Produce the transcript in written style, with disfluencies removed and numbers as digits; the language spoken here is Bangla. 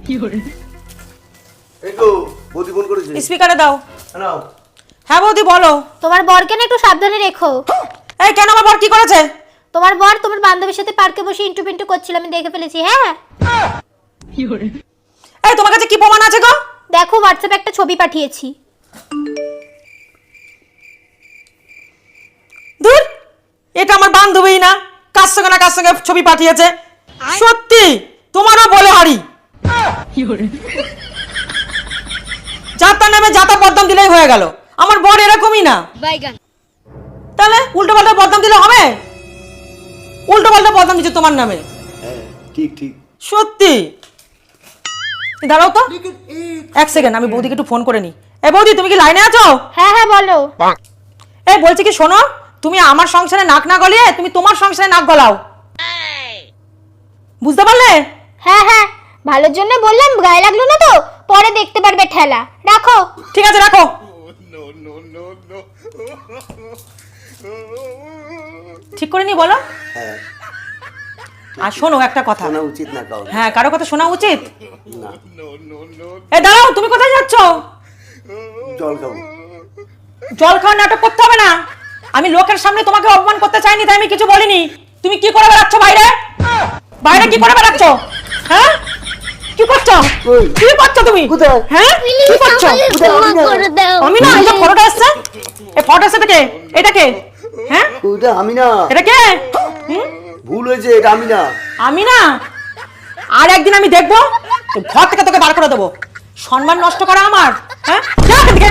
এই তো বৌদি ফোন করেছে। স্পিকারে দাও। নাও। হ্যাঁ বৌদি বলো। তোমার বরকে না একটু সাবধানে রেখো। এই কেন আমার বর কি করেছে? তোমার বর তোমার বান্ধবীর সাথে পার্কে বসে ইন্টু পিন্টু করছিল, আমি দেখে ফেলেছি। হ্যাঁ এই তোমার কাছে কি প্রমাণ আছে গো? দেখো হোয়াটসঅ্যাপে একটা ছবি পাঠিয়েছি। দূর, এটা আমার বান্ধবী না, কার সঙ্গে না কার সঙ্গে ছবি পাঠিয়েছে। সত্যি তোমারও বলে হারি। যাতার নামে যাতা বদনাম দিলেই হয়ে গেল। আমার বর এরকমই না। তাহলে উল্টো পাল্টা বদনাম দিলে হবে? উল্টো পাল্টা বদনাম দিচ্ছে তোমার নামে। হ্যাঁ ঠিক ঠিক। সত্যি দাঁড়াও তো এক সেকেন্ড, আমি বৌদিকে একটু ফোন করে নি। এ বৌদি, তুমি কি লাইনে আছো? হ্যাঁ হ্যাঁ বলো। এই বলছি কি শোনো, তুমি আমার সংসারে নাক না গলিয়ে তুমি তোমার সংসারে নাক গলাও, বুঝতে পারলে? হ্যাঁ হ্যাঁ ভালোর জন্য বললাম, গায়ে লাগলো না তো, পরে দেখতে পারবে ঠেলা। রাখো। ঠিক আছে রাখো। ঠিক করে নি বলো। হ্যাঁ আর শোনো একটা কথা, শোনা উচিত না কারণ। হ্যাঁ কারো কথা শোনা উচিত না। এ দাঁড়াও, তুমি কোথায় যাচ্ছ? জল খাবো। জল খাওয়ার নাটক করতে হবে না। আমি লোকের সামনে তোমাকে অপমান করতে চাইনি, তাই আমি কিছু বলিনি। তুমি কি করে বেড়াচ্ছ বাইরে? বাইরে কি করে বেড়াচ্ছ? হ্যাঁ কি করছো? কি করছো তুমি? কোথায়? হ্যাঁ কি করছো? আমি না, এই যে ফটোটা আসছে, এই ফটো আসছে থেকে, এটা কে? হ্যাঁ ওটা আমি না। এটা কে? হুম? ভুল হয়েছে, এটা আমি না। আমি না? আর একদিন আমি দেখবো তো ঘর থেকে তোকে বার করে দেবো। সম্মান নষ্ট করা আমার? হ্যাঁ যা এখান থেকে।